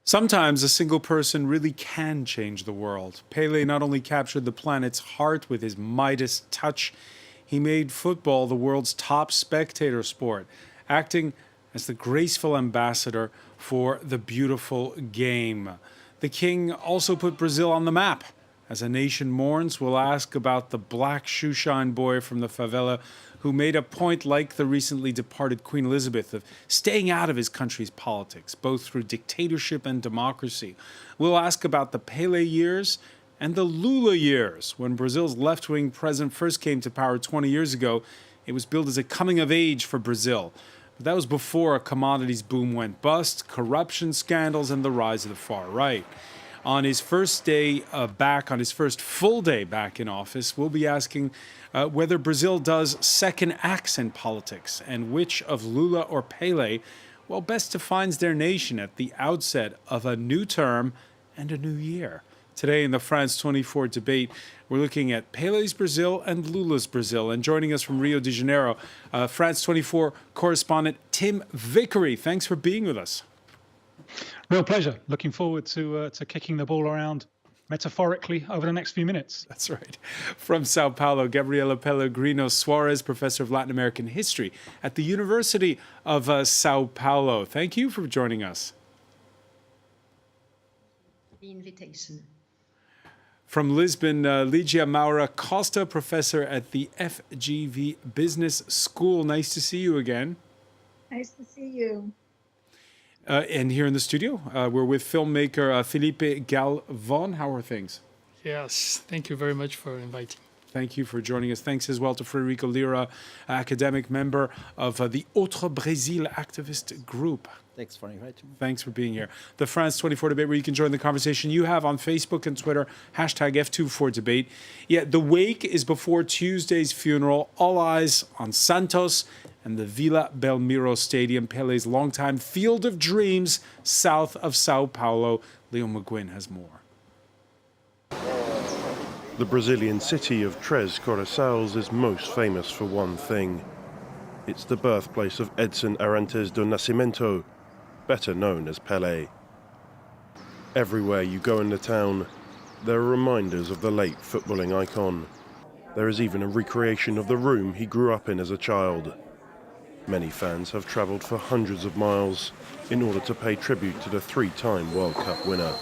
Sometimes a single person really can change the world. Pele not only captured the planet's heart with his Midas touch, he made football the world's top spectator sport, acting as the graceful ambassador for the beautiful game. The king also put Brazil on the map. As a nation mourns, we'll ask about the black shoeshine boy from the favela who made a point, like the recently departed Queen Elizabeth, of staying out of his country's politics, both through dictatorship and democracy. We'll ask about the Pele years and the Lula years. When Brazil's left-wing president first came to power 20 years ago, it was billed as a coming of age for Brazil. But that was before a commodities boom went bust, corruption scandals, and the rise of the far right. On his first day back, on his first full day back in office, we'll be asking whether Brazil does second acts in politics and which of Lula or Pele, well, best defines their nation at the outset of a new term and a new year. Today in the France 24 debate, we're looking at Pele's Brazil and Lula's Brazil. And joining us from Rio de Janeiro, France 24 correspondent Tim Vickery. Thanks for being with us. Real pleasure. Looking forward to kicking the ball around metaphorically over the next few minutes. That's right. From Sao Paulo, Gabriela Pellegrino Suarez, professor of Latin American history at the University of Sao Paulo. Thank you for joining us. The invitation. From Lisbon, Ligia Maura Costa, professor at the FGV Business School. Nice to see you again. Nice to see you. And here in the studio, we're with filmmaker Felipe Galvão. How are things? Yes, thank you very much for inviting. Thank you for joining us. Thanks as well to Frederico Lira, academic member of the Outro Brasil activist group. Thanks for inviting me. Thanks for being here. The France 24 debate, where you can join the conversation you have on Facebook and Twitter, hashtag F24debate. Yeah, the wake is before Tuesday's funeral. All eyes on Santos and the Vila Belmiro Stadium, Pele's longtime field of dreams south of Sao Paulo. Leo McGuinn has more. The Brazilian city of Três Corações is most famous for one thing. It's the birthplace of Edson Arantes do Nascimento, better known as Pele. Everywhere you go in the town, there are reminders of the late footballing icon. There is even a recreation of the room he grew up in as a child. Many fans have travelled for hundreds of miles in order to pay tribute to the three-time World Cup winner.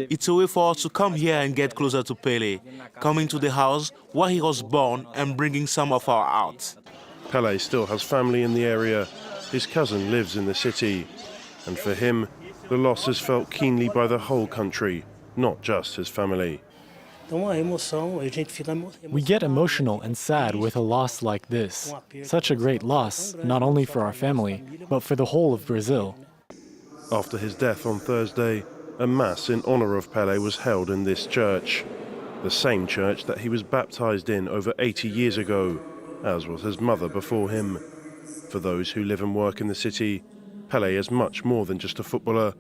It's a way for us to come here and get closer to Pele, coming to the house where he was born and bringing some of our art. Pele still has family in the area. His cousin lives in the city. And for him, the loss is felt keenly by the whole country, not just his family. We get emotional and sad with a loss like this. Such a great loss, not only for our family, but for the whole of Brazil. After his death on Thursday, a mass in honor of Pele was held in this church, the same church that he was baptized in over 80 years ago, as was his mother before him. For those who live and work in the city, Pele is much more than just a footballer.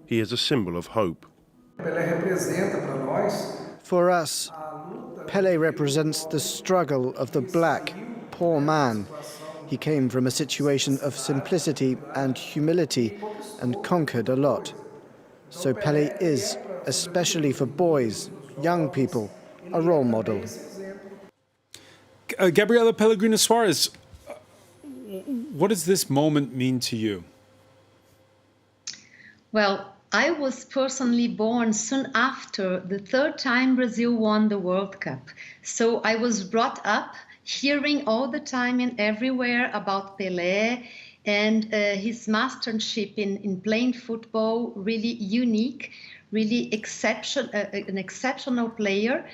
He is a symbol of hope. For us, Pele represents the struggle of the black, poor man. He came from a situation of simplicity and humility and conquered a lot. So Pele is, especially for boys, young people, a role model. Gabriela Pellegrino Suarez, what does this moment mean to you? Well, I was personally born soon after the third time Brazil won the World Cup. So I was brought up hearing all the time and everywhere about Pelé and his mastership in playing football, really unique, really an exceptional player.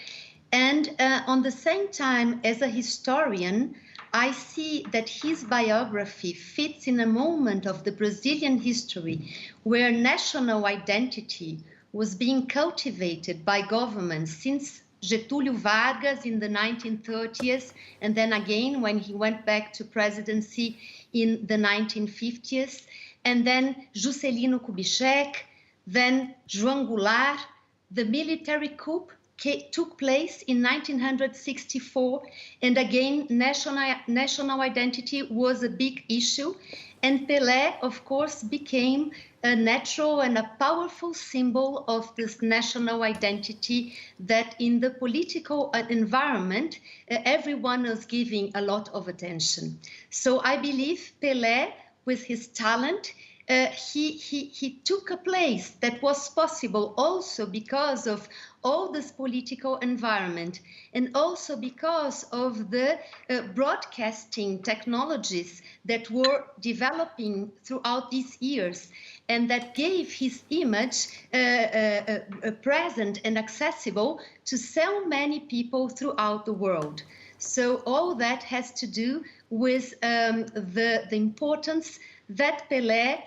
And on the same time, as a historian, I see that his biography fits in a moment of the Brazilian history where national identity was being cultivated by governments since Getúlio Vargas in the 1930s, and then again when he went back to presidency in the 1950s, and then Juscelino Kubitschek, then João Goulart, the military coup took place in 1964, and again, national identity was a big issue. And Pelé, of course, became a natural and a powerful symbol of this national identity that in the political environment, everyone was giving a lot of attention. So I believe Pelé, with his talent, he took a place that was possible also because of all this political environment, and also because of the broadcasting technologies that were developing throughout these years, and that gave his image present and accessible to so many people throughout the world. So all that has to do with the importance that Pelé,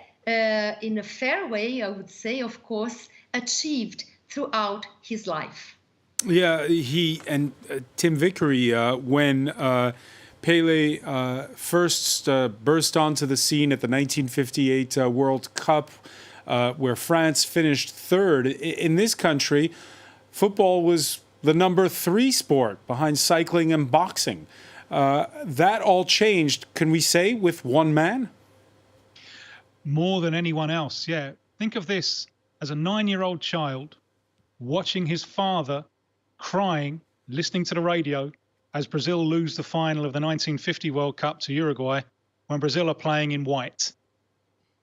in a fair way, I would say, of course, achieved throughout his life. Yeah, he and Tim Vickery, when Pele first burst onto the scene at the 1958 World Cup, where France finished third. In this country, football was the number 3 sport behind cycling and boxing. That all changed, can we say, with one man? More than anyone else, yeah. Think of this as a 9-year-old child watching his father crying, listening to the radio as Brazil lose the final of the 1950 World Cup to Uruguay when Brazil are playing in white.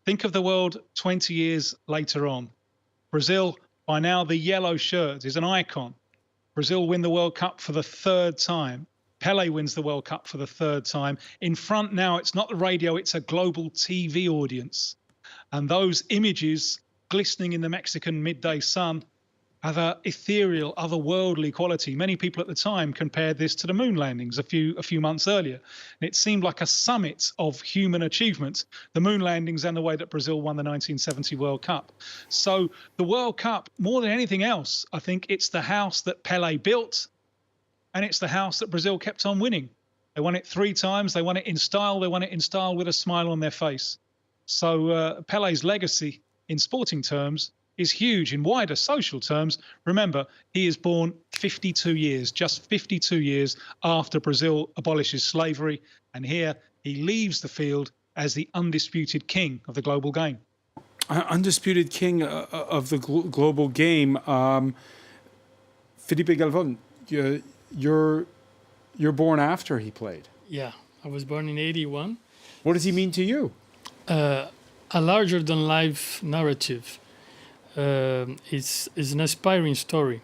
Think of the world 20 years later on. Brazil, by now the yellow shirt is an icon. Brazil win the World Cup for the 3rd time. Pele wins the World Cup for the 3rd time. In front now, it's not the radio, it's a global TV audience. And those images glistening in the Mexican midday sun have an ethereal, otherworldly quality. Many people at the time compared this to the moon landings a few months earlier. And it seemed like a summit of human achievement, the moon landings and the way that Brazil won the 1970 World Cup. So the World Cup, more than anything else, I think it's the house that Pele built, and it's the house that Brazil kept on winning. They won it 3 times. They won it in style. They won it in style with a smile on their face. So Pele's legacy in sporting terms is huge. In wider social terms, remember, he is born 52 years, just 52 years after Brazil abolishes slavery. And here he leaves the field as the undisputed king of the global game. Undisputed king of the global game. Felipe Galvão, you're born after he played. Yeah, I was born in 81. What does he mean to you? A larger-than-life narrative. It's an inspiring story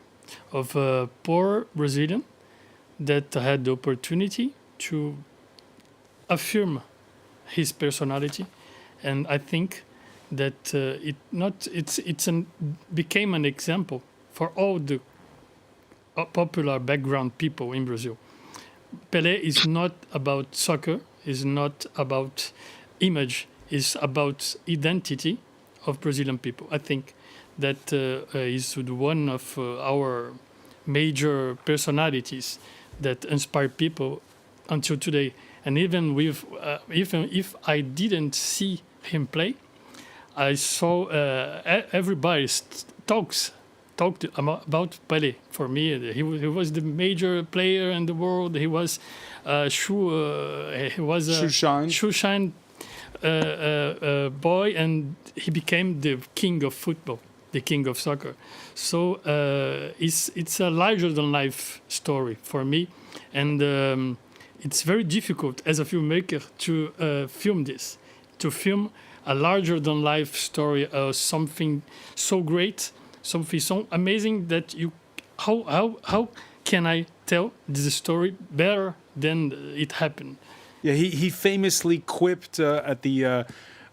of a poor Brazilian that had the opportunity to affirm his personality, and I think that became an example for all the popular background people in Brazil. Pelé is not about soccer, is not about image, is about identity of Brazilian people. I think that is one of our major personalities that inspire people until today. And even if I didn't see him play, I saw everybody talked about Pelé. For me, he was the major player in the world. He was shoeshine boy, and he became the king of football, the king of soccer. So it's a larger-than-life story for me, and it's very difficult as a filmmaker to film this, to film a larger-than-life story, something so great, something so amazing that how can I tell this story better than it happened? Yeah, he famously quipped at the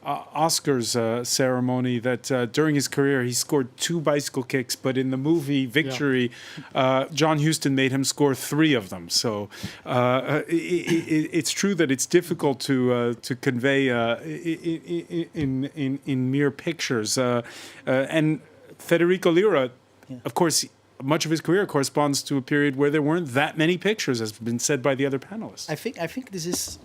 Oscars ceremony that during his career he scored 2 bicycle kicks, but in the movie Victory, John Huston made him score 3 of them. So it's true that it's difficult to convey in mere pictures. And Federico Lira, of course, much of his career corresponds to a period where there weren't that many pictures, as has been said by the other panelists. I think this is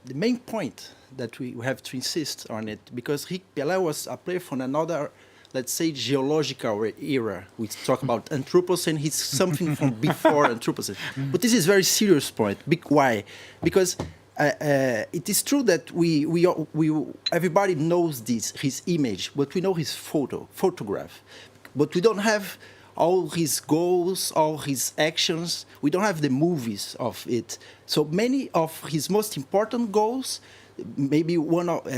the main point that we have to insist on it, because Pelé was a player from another let's say, geological era. We talk about Anthropocene. He's something from before Anthropocene. But this is a very serious point. Why? Because it is true that everybody knows his image, but we know his photograph. But we don't have all his goals, all his actions. We don't have the movies of it. So many of his most important goals, maybe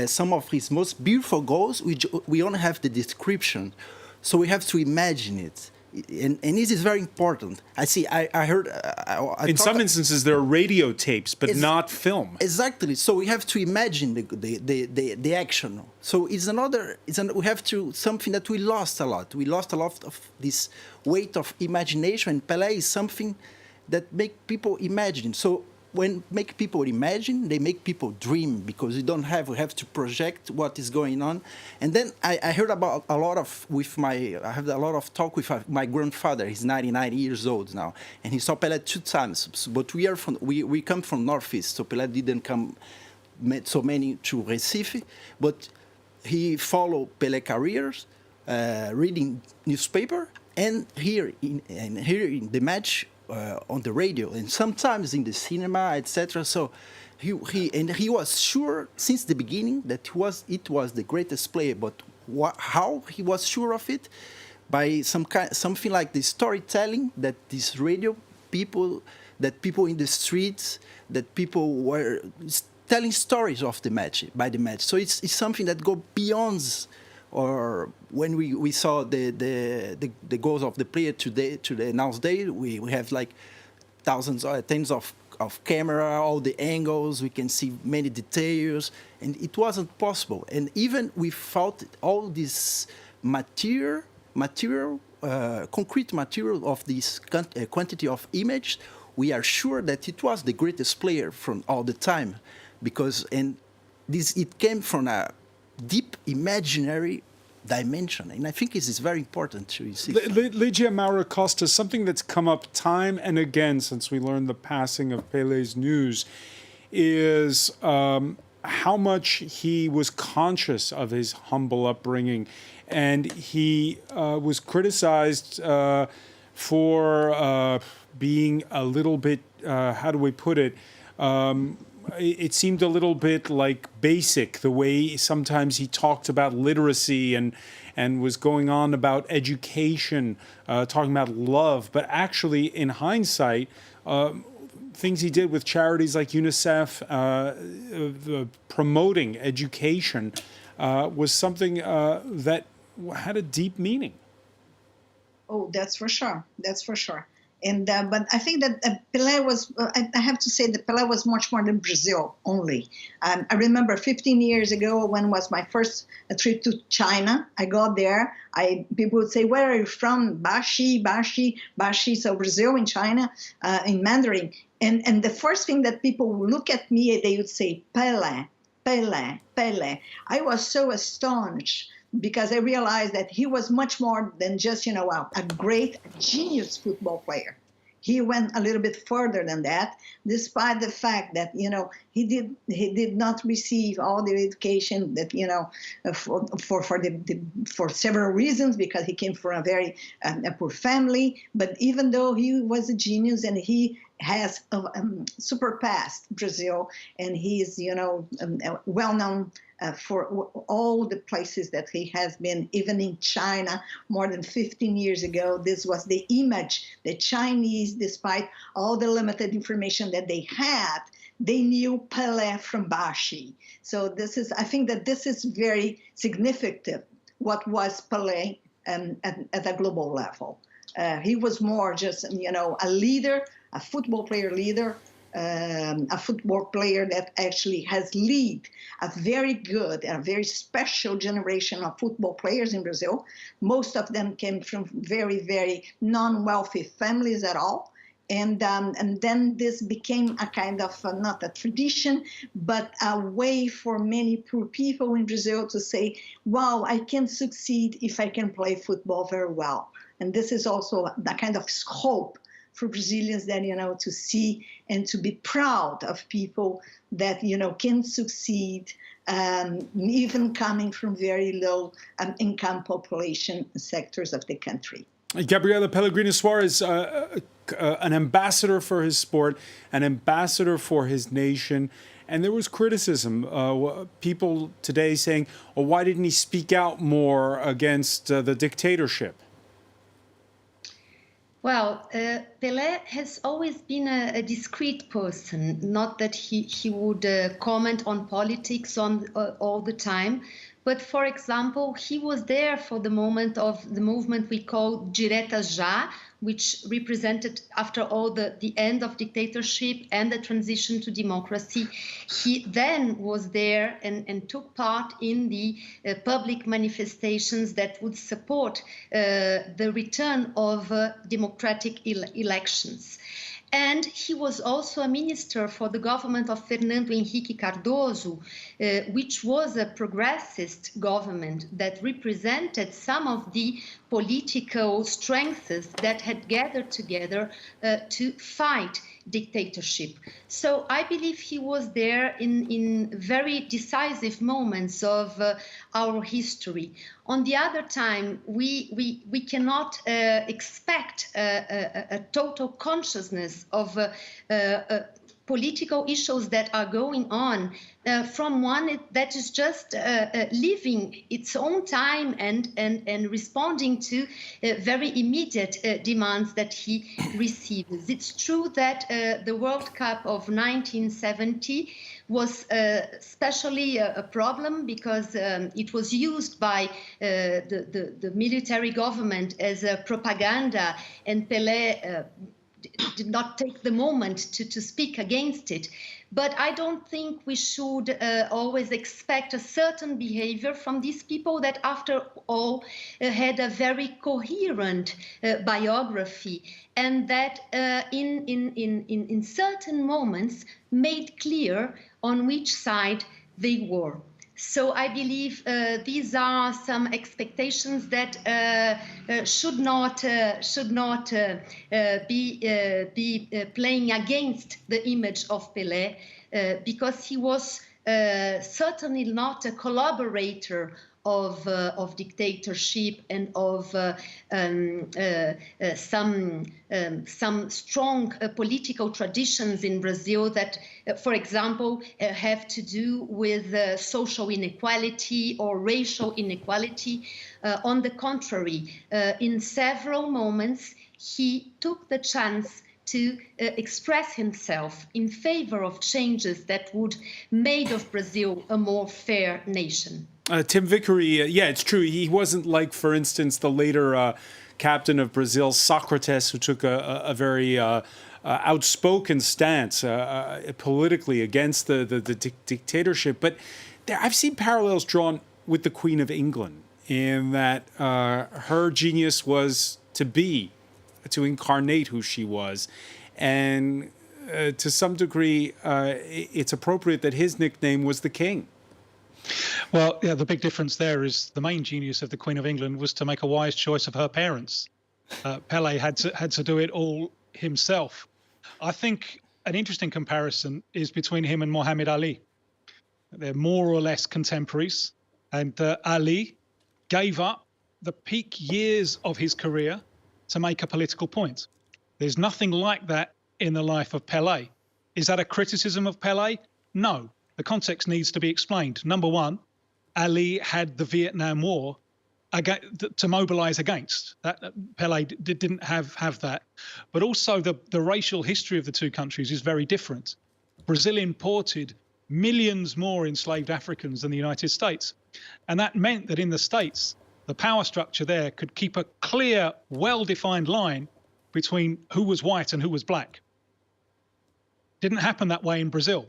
some of his most beautiful goals, we only have the description. So we have to imagine it. And this is very important. I heard... In some instances, there are radio tapes, but not film. Exactly. So we have to imagine the action. So we have to... Something that we lost a lot. We lost a lot of this weight of imagination. And Pelé is something that make people imagine. So when make people imagine, they make people dream, because we have to project what is going on. And then I heard about I have a lot of talk with my grandfather. He's 99 years old now, and he saw Pelé 2 times. But we come from Northeast, so Pelé didn't come so many to Recife, but he followed Pelé careers, reading newspaper, and here in the match. On the radio and sometimes in the cinema, etc. So he was sure since the beginning that it was the greatest player. But how he was sure of it? By something like the storytelling that these radio people, that people in the streets, that people were telling stories of the match, by the match. So it's something that goes beyond. Or when we saw the goals of the player today nowadays, we have like thousands or tens of camera, all the angles, we can see many details, and it wasn't possible. And even without all this concrete material of this quantity of image, we are sure that it was the greatest player from all the time, because it came from a deep imaginary dimension, and I think this is very important to see. Ligia Maura Costa, something that's come up time and again since we learned the passing of Pelé's news is how much he was conscious of his humble upbringing, and he was criticized for being a little bit, how do we put it, it seemed a little bit like basic, the way sometimes he talked about literacy and was going on about education, talking about love. But actually, in hindsight, things he did with charities like UNICEF, promoting education, was something that had a deep meaning. Oh, that's for sure. That's for sure. And but I think that Pelé was, I have to say that Pelé was much more than Brazil only. I remember 15 years ago when was my first trip to China. I got there. People would say, where are you from? Bashi, so Brazil in China, in Mandarin. And the first thing that people would look at me, they would say, Pelé. I was so astonished, because I realized that he was much more than just, a great genius football player. He went a little bit further than that, despite the fact that, he did not receive all the education that, for several reasons, because he came from a very poor family. But even though he was a genius and he has surpassed Brazil, and he is, well known for all the places that he has been, even in China, more than 15 years ago. This was the image. The Chinese, despite all the limited information that they had, they knew Pelé from Bashi. So I think that this is very significant, what was Pelé at a global level. He was more just, a leader, a football player leader, a football player that actually has led a very good, a very special generation of football players in Brazil. Most of them came from very, very non-wealthy families at all. And then this became a kind of, not a tradition, but a way for many poor people in Brazil to say, wow, I can succeed if I can play football very well. And this is also the kind of hope for Brazilians that, to see and to be proud of people that, can succeed, even coming from very low income population sectors of the country. Gabriela Pellegrino Soares, an ambassador for his sport, an ambassador for his nation. And there was criticism, people today saying, well, why didn't he speak out more against the dictatorship? Well, Pelé has always been a discreet person, not that he would comment on politics all the time. But for example, he was there for the moment of the movement we call Direta Já, which represented, after all, the end of dictatorship and the transition to democracy. He then was there and took part in the public manifestations that would support the return of democratic elections. And he was also a minister for the government of Fernando Henrique Cardoso, which was a progressist government that represented some of the political strengths that had gathered together to fight dictatorship. So I believe he was there in very decisive moments of our history. On the other time, we cannot expect a total consciousness of political issues that are going on from one that is just living its own time and responding to very immediate demands that he receives. It's true that the World Cup of 1970 was especially a problem because it was used by the military government as a propaganda, and Pelé did not take the moment to speak against it. But I don't think we should always expect a certain behavior from these people that, after all, had a very coherent biography, and that in certain moments made clear on which side they were. So I believe these are some expectations that should not be playing against the image of Pelé, because he was certainly not a collaborator of dictatorship and of some strong political traditions in Brazil that, for example, have to do with social inequality or racial inequality. On the contrary, in several moments, he took the chance to express himself in favor of changes that would make of Brazil a more fair nation. Tim Vickery, yeah, it's true. He wasn't like, for instance, the later captain of Brazil, Socrates, who took a very outspoken stance politically against the dictatorship. But I've seen parallels drawn with the Queen of England in that her genius was to incarnate who she was. And to some degree, it's appropriate that his nickname was the King. Well, yeah, the big difference there is the main genius of the Queen of England was to make a wise choice of her parents. Pelé had to do it all himself. I think an interesting comparison is between him and Muhammad Ali. They're more or less contemporaries, and Ali gave up the peak years of his career to make a political point. There's nothing like that in the life of Pelé. Is that a criticism of Pelé? No. The context needs to be explained. Number one, Ali had the Vietnam War to mobilize against. Pelé didn't have that. But also the racial history of the two countries is very different. Brazil imported millions more enslaved Africans than the United States. And that meant that in the States, the power structure there could keep a clear, well-defined line between who was white and who was black. Didn't happen that way in Brazil.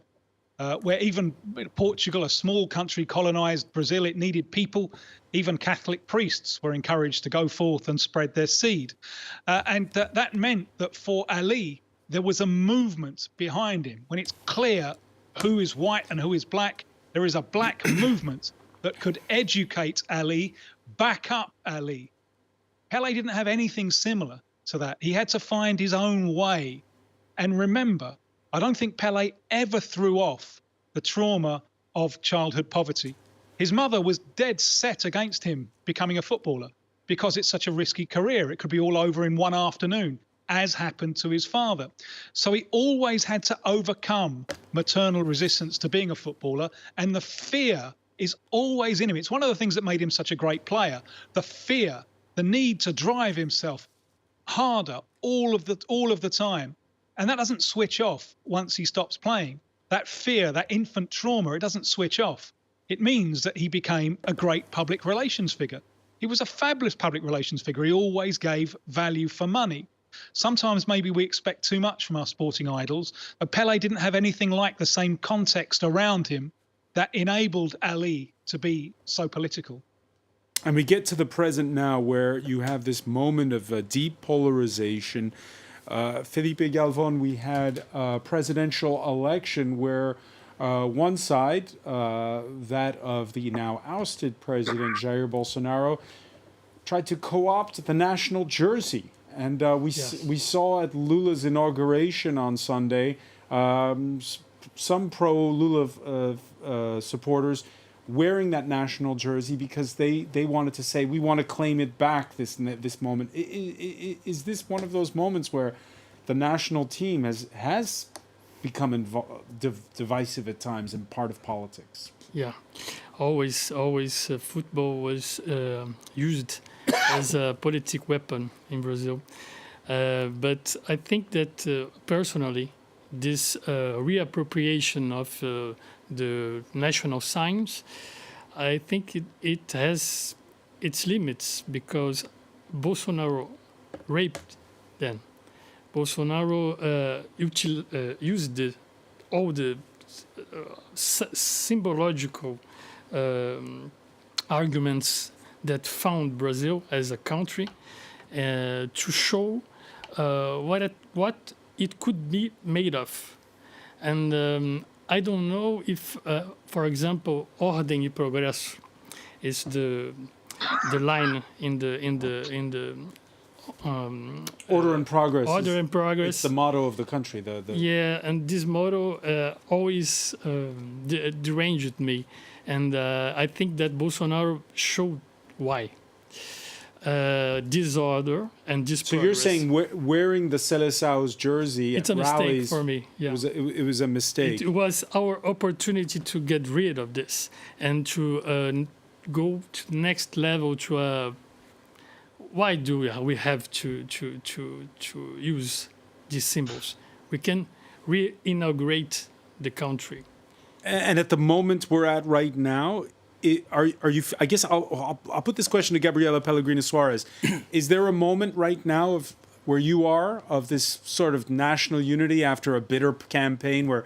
Where even Portugal, a small country, colonized Brazil, it needed people. Even Catholic priests were encouraged to go forth and spread their seed. And that meant that for Ali, there was a movement behind him. When it's clear who is white and who is black, there is a black movement that could educate Ali, back up Ali. Pelé didn't have anything similar. to that. He had to find his own way. And remember, I don't think Pele ever threw off the trauma of childhood poverty. His mother was dead set against him becoming a footballer because it's such a risky career. It could be all over in one afternoon, as happened to his father. So he always had to overcome maternal resistance to being a footballer, and the fear is always in him. It's one of the things that made him such a great player. The fear, the need to drive himself harder all of the time. And that doesn't switch off once he stops playing. That fear, that infant trauma, it doesn't switch off. It means that he became a great public relations figure. He was a fabulous public relations figure. He always gave value for money. Sometimes maybe we expect too much from our sporting idols, but Pele didn't have anything like the same context around him that enabled Ali to be so political. And we get to the present now where you have this moment of deep polarization. Felipe Galvon, we had a presidential election where one side, that of the now ousted president Jair Bolsonaro, tried to co-opt the national jersey. And we saw at Lula's inauguration on Sunday some pro-Lula supporters wearing that national jersey because they wanted to say, we want to claim it back this moment. Is this one of those moments where the national team has become divisive at times and part of politics? Yeah, always football was used as a political weapon in Brazil. But I think that personally, this reappropriation of the national signs, I think it has its limits because Bolsonaro raped them. Bolsonaro used all the symbological arguments that found Brazil as a country to show what it could be made of. And I don't know if, for example, Ordem e Progresso is the line in the Order and Progress. Order and Progress. It's the motto of the country. Yeah, and this motto always deranged me. And I think that Bolsonaro showed why. Disorder and this So progress. you're saying wearing the Seleção's jersy It's at a mistake rallies for me. Yeah. it was a mistake. It was our opportunity to get rid of this and to go to the next level. To why do we have to use these symbols? We can re-inaugurate the country. And at the moment we're at right now, are you? I guess I'll put this question to Gabriela Pellegrino Suarez. Is there a moment right now of where you are of this sort of national unity after a bitter campaign where,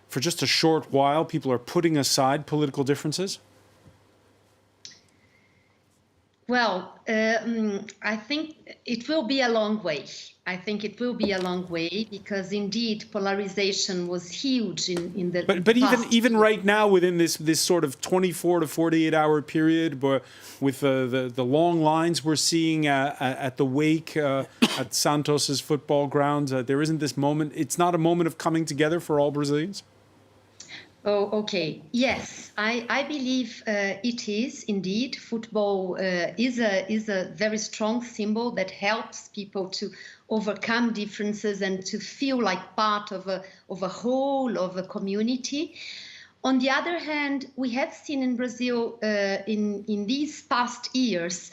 for just a short while, people are putting aside political differences? Well, I think it will be a long way. I think it will be a long way because indeed polarization was huge in the But even right now within this sort of 24 to 48 hour period, but with the long lines we're seeing at the wake at Santos's football ground, there isn't this moment. It's not a moment of coming together for all Brazilians. Oh, okay. Yes, I believe it is indeed. Football is a very strong symbol that helps people to overcome differences and to feel like part of a whole, of a community. On the other hand, we have seen in Brazil in these past years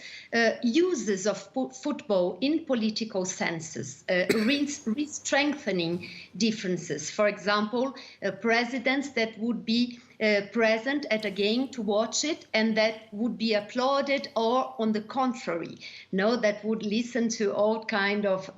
uses of football in political senses, re-strengthening differences. For example, presidents that would be present at a game to watch it and that would be applauded, or on the contrary, that would listen to all kind of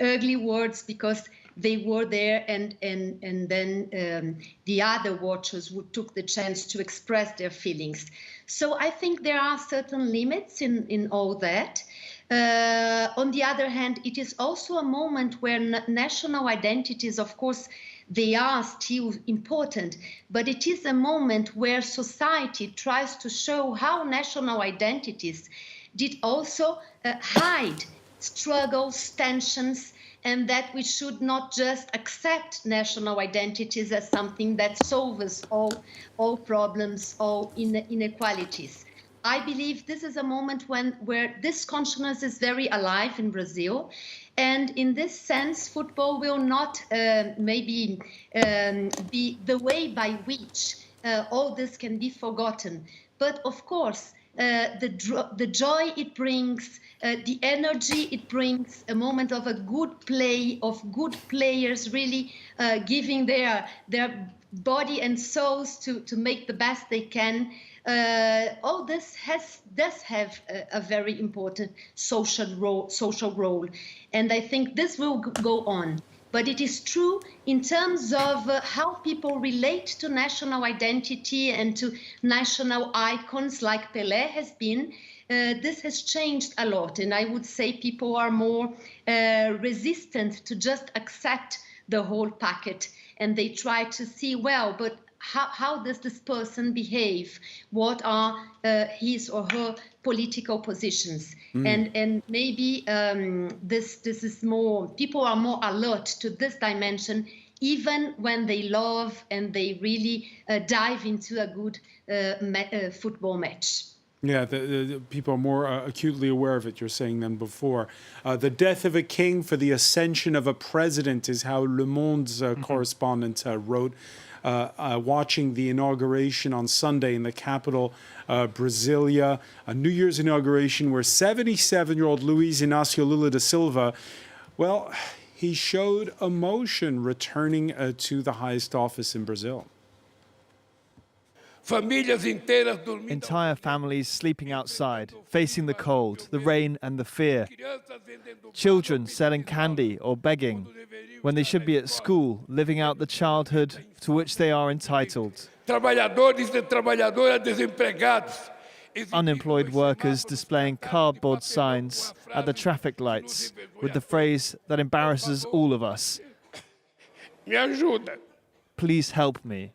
ugly words because they were there, and then the other watchers would took the chance to express their feelings. So I think there are certain limits in all that. On the other hand, it is also a moment where national identities, of course, they are still important, but it is a moment where society tries to show how national identities did also hide struggles, tensions, and that we should not just accept national identities as something that solves all problems, all inequalities. I believe this is a moment where this consciousness is very alive in Brazil. And in this sense, football will not maybe be the way by which all this can be forgotten. But of course, the joy it brings, the energy it brings, a moment of a good play, of good players really giving their body and souls to make the best they can. All this does have a very important social role, and I think this will go on. But it is true in terms of how people relate to national identity and to national icons like Pelé has been. This has changed a lot, and I would say people are more resistant to just accept the whole packet, and they try to see, well, but how does this person behave? What are his or her political positions? And maybe this is more, people are more alert to this dimension, even when they love and they really dive into a good football match. Yeah, the people are more acutely aware of it, you're saying, than before. The death of a king for the ascension of a president is how Le Monde's correspondent wrote. Watching the inauguration on Sunday in the capital, Brasilia, a New Year's inauguration where 77-year-old Luiz Inácio Lula da Silva, well, he showed emotion returning to the highest office in Brazil. Entire families sleeping outside, facing the cold, the rain and the fear. Children selling candy or begging, when they should be at school, living out the childhood to which they are entitled. Unemployed workers displaying cardboard signs at the traffic lights with the phrase that embarrasses all of us. Please help me.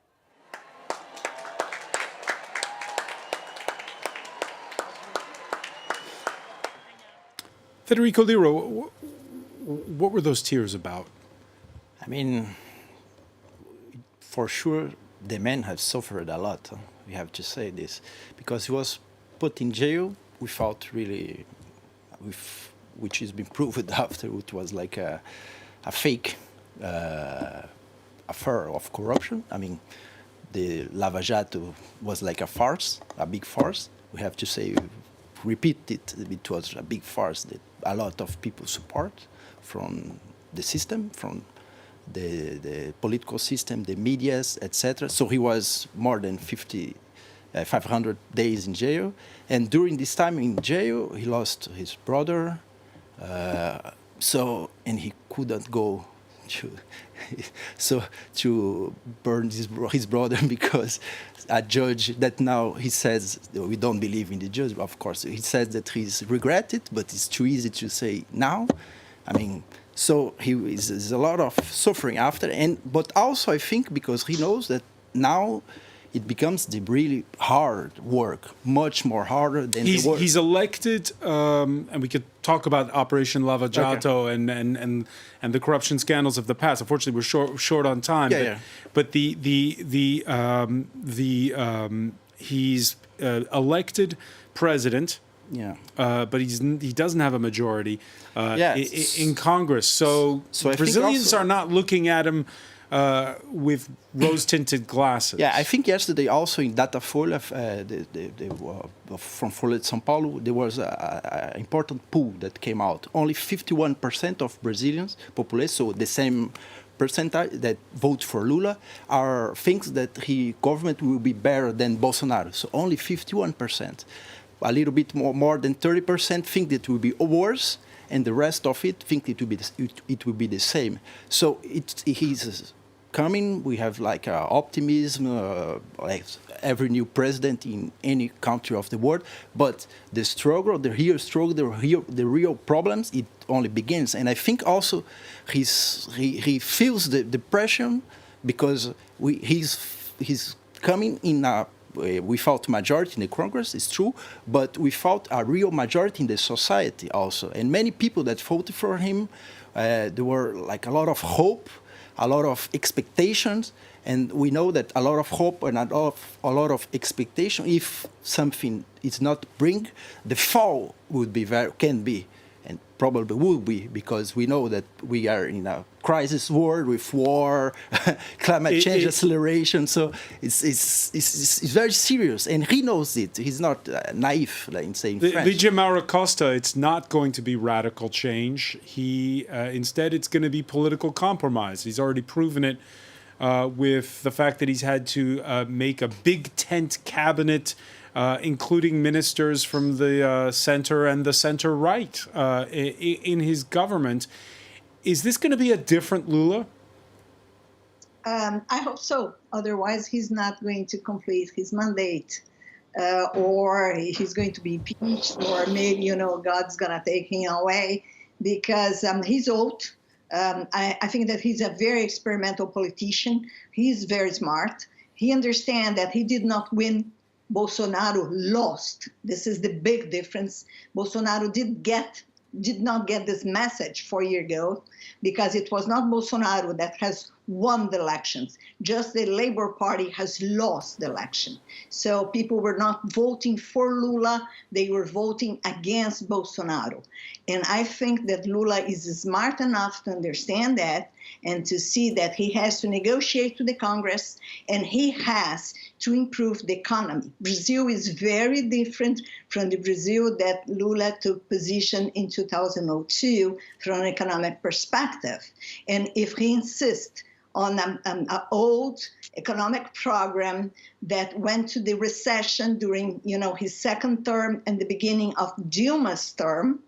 Federico Liro, what were those tears about? I mean, for sure, the man has suffered a lot. We have to say this, because he was put in jail without really, which has been proved after, it was like a fake affair of corruption. I mean, the Lava Jato was like a farce, a big farce. We have to say, repeat it. It was a big farce that a lot of people support from the system, from the political system, the medias, etc. So he was more than 500 days in jail. And during this time in jail, he lost his brother. And he couldn't go to burn his brother because a judge that now he says, we don't believe in the judge, of course. He says that he's regretted, but it's too easy to say now. I mean, so there's a lot of suffering after, but also I think because he knows that now it becomes the really hard work, much more harder than the work. He's elected, and we could talk about Operation Lava Jato and the corruption scandals of the past. Unfortunately, we're short on time. But he's elected president. Yeah. But he doesn't have a majority in Congress. So Brazilians are not looking at him with rose-tinted glasses. Yeah, I think yesterday also in Datafolha from Folha de São Paulo, there was an important poll that came out. Only 51% of Brazilians population, so the same percentage that vote for Lula, thinks that his government will be better than Bolsonaro. So only 51%. A little bit more than 30% think that it will be worse, and the rest of it think it will be the same. So he's coming. We have like optimism, like every new president in any country of the world. But the struggle, the real problems, it only begins. And I think also he feels the depression because he's coming in a without majority in the Congress, it's true, but without a real majority in the society also. And many people that voted for him, there were like a lot of hope, a lot of expectations, and we know that a lot of hope and a lot of expectation, if something is not bring, the fall would be can be, and probably will be, because we know that we are in a crisis world with war, climate change acceleration. So it's very serious, and he knows it. He's not naive, like in saying French. Luigi Costa, it's not going to be radical change. Instead, it's going to be political compromise. He's already proven it with the fact that he's had to make a big tent cabinet, including ministers from the center and the center-right in his government. Is this going to be a different Lula? I hope so. Otherwise, he's not going to complete his mandate, or he's going to be impeached, or maybe, God's going to take him away, because he's old. I think that he's a very experimental politician. He's very smart. He understands that he did not win. Bolsonaro lost. This is the big difference. Bolsonaro did not get this message 4 years ago, because it was not Bolsonaro that has won the elections. Just the Labour Party has lost the election. So people were not voting for Lula, they were voting against Bolsonaro. And I think that Lula is smart enough to understand that and to see that he has to negotiate with the Congress, and he has to improve the economy. Brazil is very different from the Brazil that Lula took position in 2002 from an economic perspective. And if he insists on an old economic program that went to the recession during, his second term and the beginning of Dilma's term,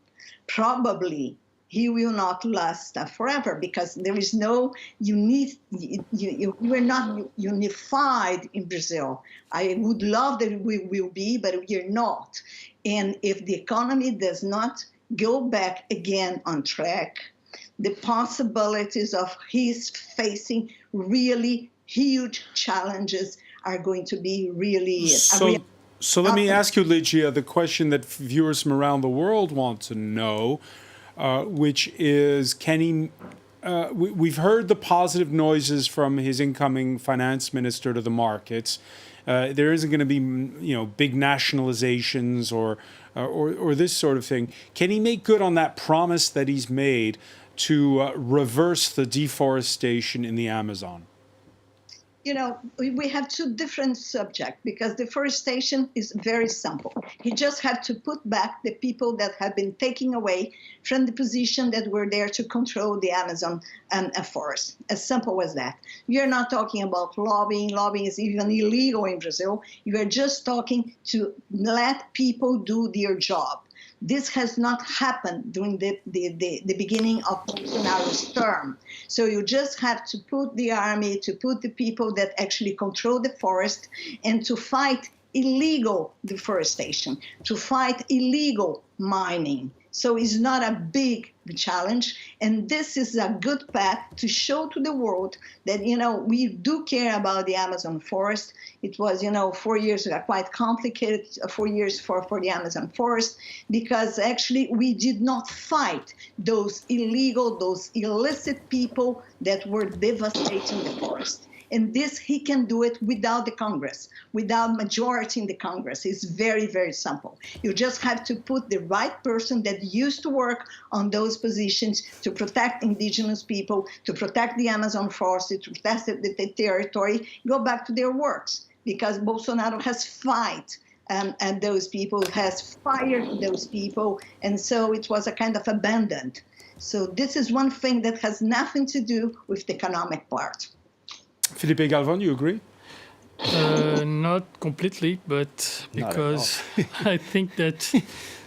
probably he will not last forever, because there is no we're not unified in Brazil. I would love that we will be, but we're not. And if the economy does not go back again on track, the possibilities of his facing really huge challenges are going to be really... So let me ask you, Ligia, the question that viewers from around the world want to know, which is, can he... we've heard the positive noises from his incoming finance minister to the markets. There isn't going to be, big nationalizations or this sort of thing. Can he make good on that promise that he's made to reverse the deforestation in the Amazon? We have two different subjects, because deforestation is very simple. He just had to put back the people that have been taken away from the position that were there to control the Amazon forest. As simple as that. You're not talking about lobbying. Lobbying is even illegal in Brazil. You are just talking to let people do their job. This has not happened during the beginning of Bolsonaro's term. So you just have to put the army, to put the people that actually control the forest, and to fight illegal deforestation, to fight illegal mining. So it's not a big challenge. And this is a good path to show to the world that, we do care about the Amazon forest. It was, 4 years ago, quite complicated 4 years for the Amazon forest, because actually we did not fight those illegal, those illicit people that were devastating the forest. And this, he can do it without the Congress, without majority in the Congress. It's very, very simple. You just have to put the right person that used to work on those positions to protect indigenous people, to protect the Amazon forest, to protect the territory, go back to their works. Because Bolsonaro has and those people, has fired those people, and so it was a kind of abandoned. So this is one thing that has nothing to do with the economic part. Felipe Galvan, you agree? Not completely, but because I think that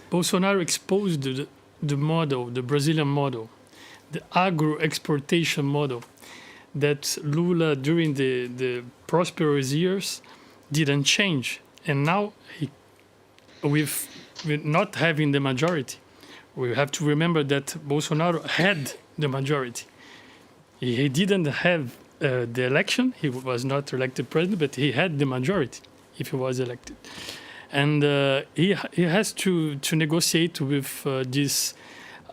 Bolsonaro exposed the model, the Brazilian model, the agro-exportation model, that Lula during the prosperous years didn't change. And now, with not having the majority, we have to remember that Bolsonaro had the majority. He didn't have the election. He was not elected president, but he had the majority. if he was elected. And he has to negotiate with this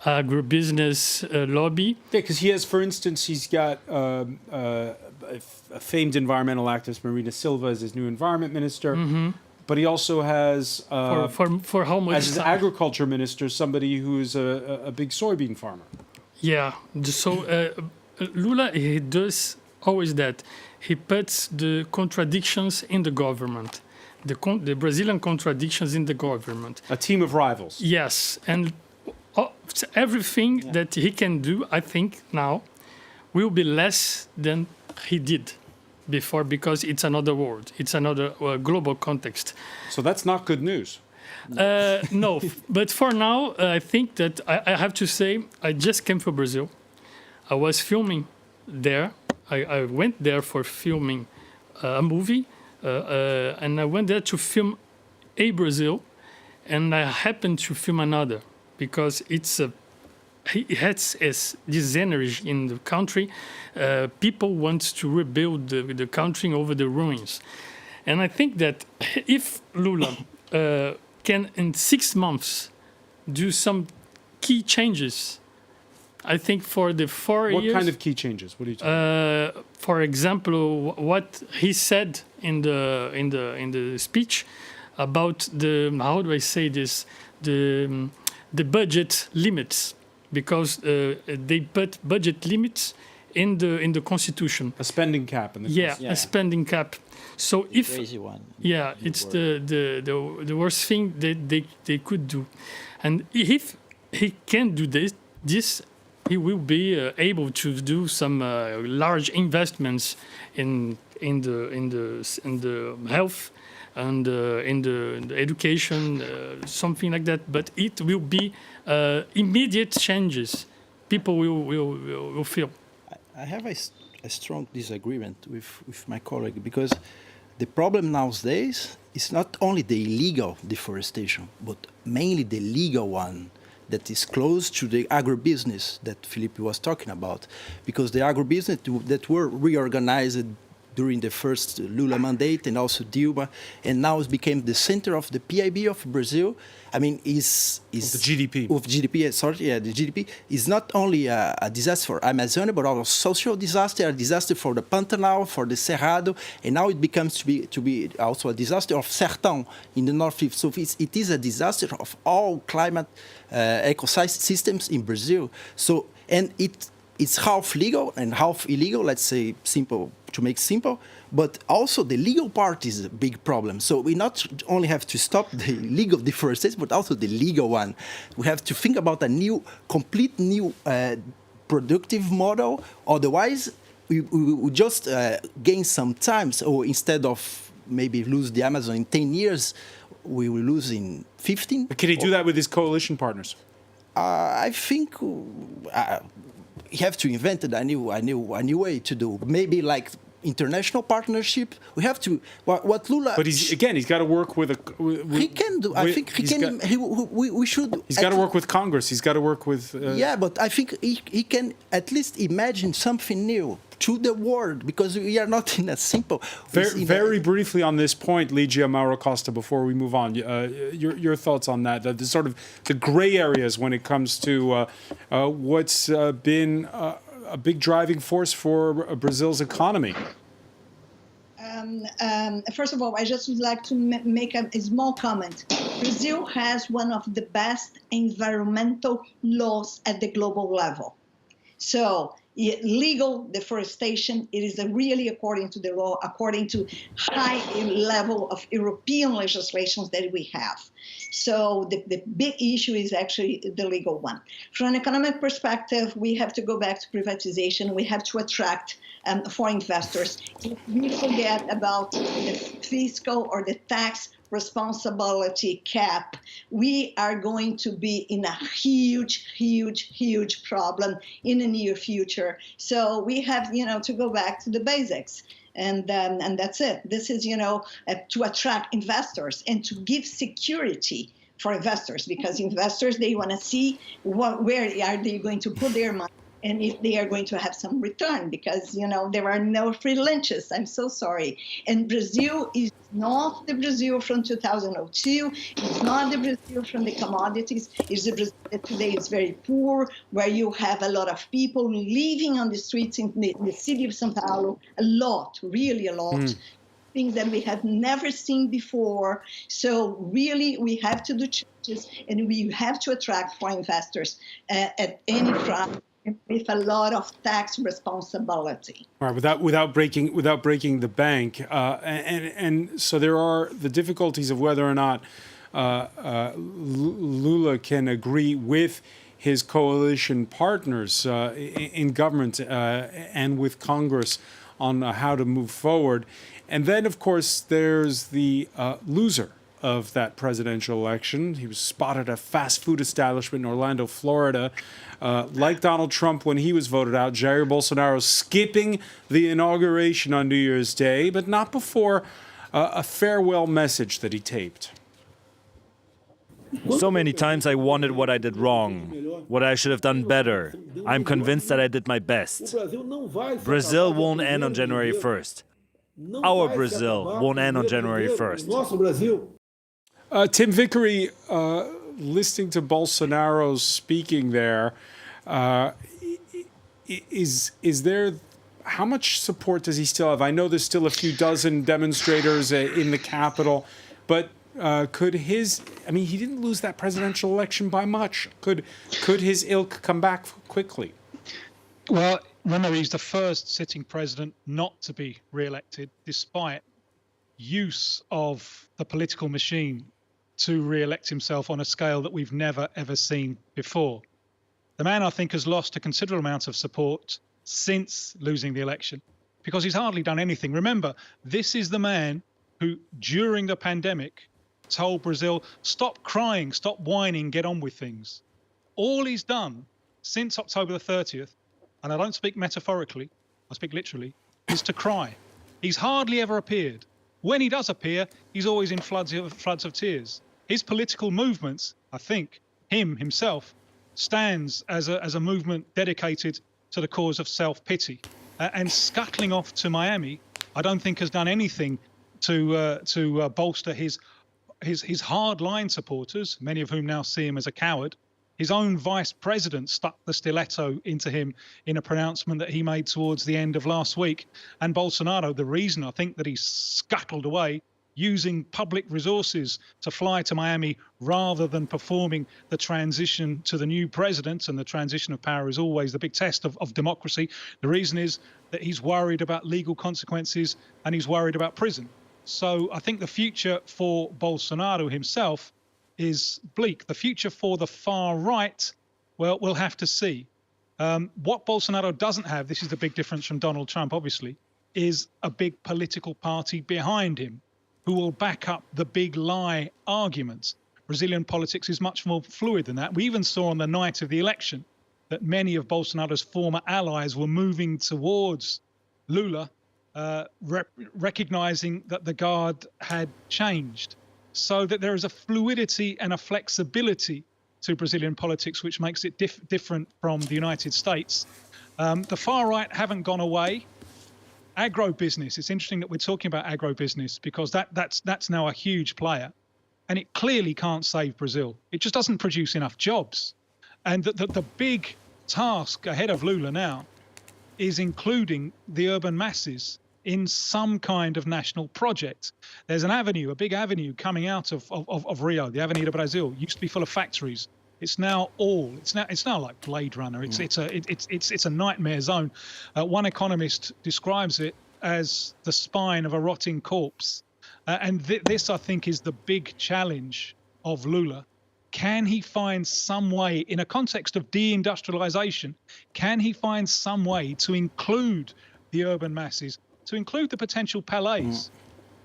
agribusiness lobby. Yeah, because he has, for instance, he's got a famed environmental activist, Marina Silva, as his new environment minister. Mm-hmm. But he also has, for how much as his time? agriculture minister, somebody who's a big soybean farmer. Yeah, so Lula, he does always that. He puts the contradictions in the government, the Brazilian contradictions in the government. A team of rivals. Yes, and everything that he can do, I think, now, will be less than he did before, because it's another world, it's another global context. So that's not good news. No, but for now, I think that I have to say, I just came from Brazil. I was filming there. I went there for filming a movie, and I went there to film a Brazil, and I happened to film another, because it has this energy in the country. People want to rebuild the country over the ruins. And I think that if Lula can, in 6 months, do some key changes, I think for the 4 years... What kind of key changes? What are you talking about? For example, what he said in the speech about the, how do I say this, the budget limits, because they put budget limits in the constitution. A spending cap. In the a spending cap. So if crazy one. Yeah, it's the worst thing that they could do, and if he can do this, he will be able to do some large investments in the health and in the education, something like that. But it will be immediate changes. People will feel. I have a strong disagreement with my colleague, because the problem nowadays is not only the illegal deforestation, but mainly the legal one that is close to the agribusiness that Felipe was talking about, because the agribusiness that were reorganized during the first Lula mandate and also Dilma, and now it became the center of the PIB of Brazil. I mean, is the GDP. Of GDP, sorry, yeah, the GDP is not only a disaster for Amazonia, but also a social disaster, a disaster for the Pantanal, for the Cerrado, and now it becomes to be also a disaster of Sertão in the northeast. So it is a disaster of all climate ecosystems in Brazil. So, and it's half legal and half illegal, let's say simple, to make simple, but also the legal part is a big problem. So we not only have to stop the legal deforestation, but also the legal one. We have to think about a complete new productive model. Otherwise, we just gain some time. So instead of maybe lose the Amazon in 10 years, we will lose in 15. But can he do that with his coalition partners? I think you have to invent a new way to do. Maybe like international partnership. We have to. What Lula. But he's got to work with he can do. I think he can. We should. He's got to work with Congress. He's got to work with. Yeah, but I think he can at least imagine something new to the world, because we are not in a simple. Very briefly on this point, Ligia Mauro Costa, before we move on, your thoughts on that, the sort of the gray areas when it comes to what's been a big driving force for Brazil's economy. First of all, I just would like to make a small comment. Brazil has one of the best environmental laws at the global level. So legal deforestation, it is really according to the law, according to high level of European legislations that we have. So the big issue is actually the legal one. From an economic perspective, we have to go back to privatization. We have to attract foreign investors. If we forget about the fiscal or the tax responsibility cap, we are going to be in a huge problem in the near future. So we have, to go back to the basics. And that's it. This is, to attract investors and to give security for investors, because investors, they want to see where are they going to put their money. and if they are going to have some return, because, there are no free lunches. I'm so sorry. And Brazil is not the Brazil from 2002. It's not the Brazil from the commodities. It's the Brazil that today is very poor, where you have a lot of people living on the streets in the city of São Paulo, a lot, really a lot. Things that we have never seen before. So really, we have to do changes, and we have to attract foreign investors at any price, with a lot of tax responsibility. All right, without breaking the bank, and so there are the difficulties of whether or not Lula can agree with his coalition partners in government and with Congress on how to move forward. And then, of course, there's the loser of that presidential election. He was spotted at a fast food establishment in Orlando, Florida. Like Donald Trump when he was voted out, Jair Bolsonaro skipping the inauguration on New Year's Day, but not before a farewell message that he taped. So many times I wondered what I did wrong, what I should have done better. I'm convinced that I did my best. Brazil won't end on January 1st. Our Brazil won't end on January 1st. Tim Vickery, listening to Bolsonaro speaking there, is there, how much support does he still have? I know there's still a few dozen demonstrators in the Capitol, but could his, I mean, he didn't lose that presidential election by much. Could his ilk come back quickly? Well, remember, he's the first sitting president not to be re-elected, despite use of the political machine to re-elect himself on a scale that we've never, ever seen before. The man, I think, has lost a considerable amount of support since losing the election, because he's hardly done anything. Remember, this is the man who, during the pandemic, told Brazil, stop crying, stop whining, get on with things. All he's done since October the 30th, and I don't speak metaphorically, I speak literally, is to cry. He's hardly ever appeared. When he does appear, he's always in floods of tears. His political movements, I think, himself, stands as a movement dedicated to the cause of self-pity. And scuttling off to Miami, I don't think has done anything to bolster his hardline supporters, many of whom now see him as a coward. His own vice president stuck the stiletto into him in a pronouncement that he made towards the end of last week. And Bolsonaro, the reason I think that he scuttled away, using public resources to fly to Miami rather than performing the transition to the new president, and the transition of power is always the big test of democracy. The reason is that he's worried about legal consequences and he's worried about prison. So I think the future for Bolsonaro himself is bleak. The future for the far right, well, we'll have to see. What Bolsonaro doesn't have, this is the big difference from Donald Trump, obviously, is a big political party behind him who will back up the big lie arguments. Brazilian politics is much more fluid than that. We even saw on the night of the election that many of Bolsonaro's former allies were moving towards Lula, recognizing that the guard had changed. So that there is a fluidity and a flexibility to Brazilian politics, which makes it different from the United States. The far right haven't gone away. Agribusiness, it's interesting that we're talking about agribusiness, because that's now a huge player, and it clearly can't save Brazil. It just doesn't produce enough jobs. And the big task ahead of Lula now is including the urban masses in some kind of national project. There's an avenue, a big avenue coming out of Rio, the Avenida Brasil, used to be full of factories. It's now like Blade Runner. It's a nightmare zone. One economist describes it as the spine of a rotting corpse. And this, I think, is the big challenge of Lula. Can he find some way, in a context of deindustrialization, can he find some way to include the urban masses, to include the potential Pelés?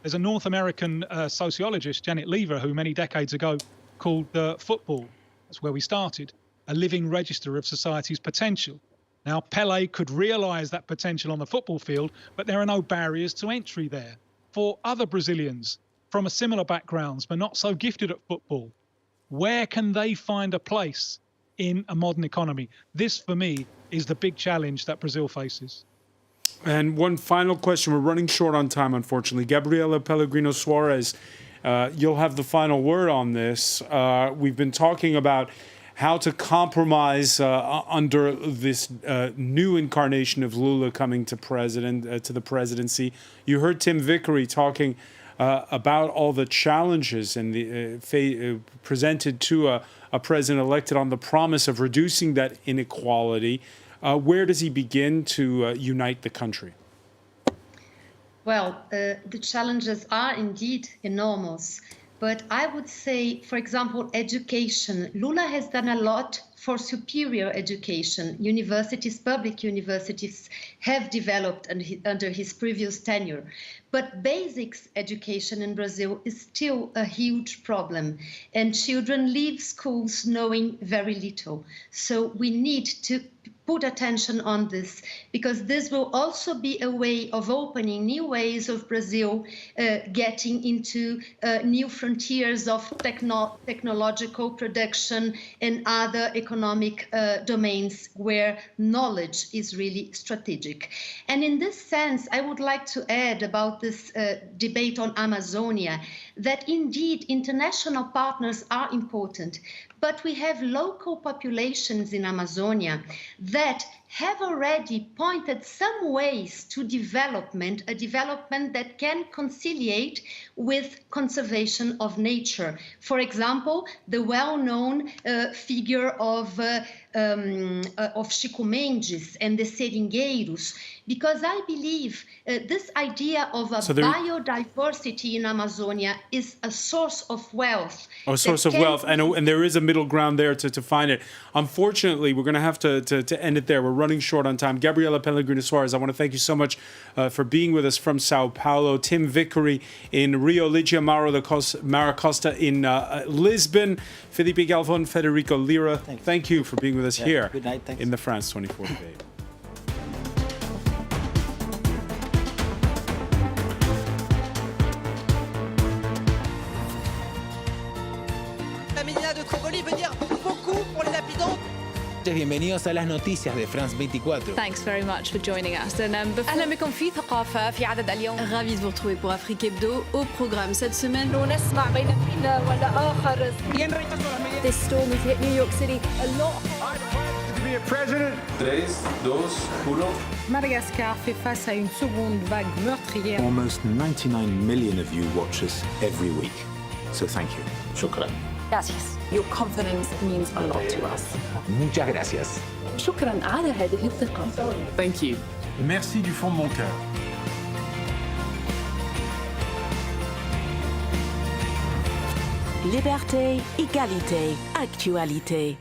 There's a North American sociologist, Janet Lever, who many decades ago called football, that's where we started, a living register of society's potential. Now, Pele could realize that potential on the football field, but there are no barriers to entry there. For other Brazilians from a similar backgrounds, but not so gifted at football, where can they find a place in a modern economy? This, for me, is the big challenge that Brazil faces. And one final question. We're running short on time, unfortunately. Gabriela Pellegrino Suarez, you'll have the final word on this. We've been talking about how to compromise under this new incarnation of Lula coming to the presidency. You heard Tim Vickery talking about all the challenges and the presented to a president elected on the promise of reducing that inequality. Where does he begin to unite the country? Well, the challenges are indeed enormous. But I would say, for example, education. Lula has done a lot for superior education. Universities, public universities, have developed under his previous tenure. But basics education in Brazil is still a huge problem, and children leave schools knowing very little. So we need to put attention on this, because this will also be a way of opening new ways of Brazil getting into new frontiers of technological production and other economic domains where knowledge is really strategic. And in this sense, I would like to add about this debate on Amazonia, that indeed international partners are important, but we have local populations in Amazonia that have already pointed some ways to development, a development that can conciliate with conservation of nature. For example, the well-known figure of Chico Mendes and the seringueiros, because I believe this idea of a biodiversity in Amazonia is a source of wealth. A source of wealth, and there is a middle ground there to find it. Unfortunately, we're going to have to end it there. We're running short on time. Gabriela Pellegrino Suarez, I want to thank you so much for being with us from Sao Paulo. Tim Vickery in Rio, Ligia Mara Costa in Lisbon, Felipe Galvon, Federico Lira. Thank you for being with us here in the France 24 debate. Bienvenidos a las noticias de France 24. Thanks very much for joining us. أهلا بكم في ثقافة في عدد اليوم. Ravi de vous retrouver pour Afrique Hebdo. Au programme cette semaine. نسمع بين حين والآخر. This storm has hit New York City a lot. To be a president. 3, 2, 1. Madagascar fait face à une seconde vague meurtrière. Almost 99 million of you watch us every week. So thank you. شكرا. Gracias. Your confidence means a lot to us. Muchas gracias. شكراً على هذه الثقة. Thank you. Merci du fond de mon cœur. Liberté, égalité, actualité.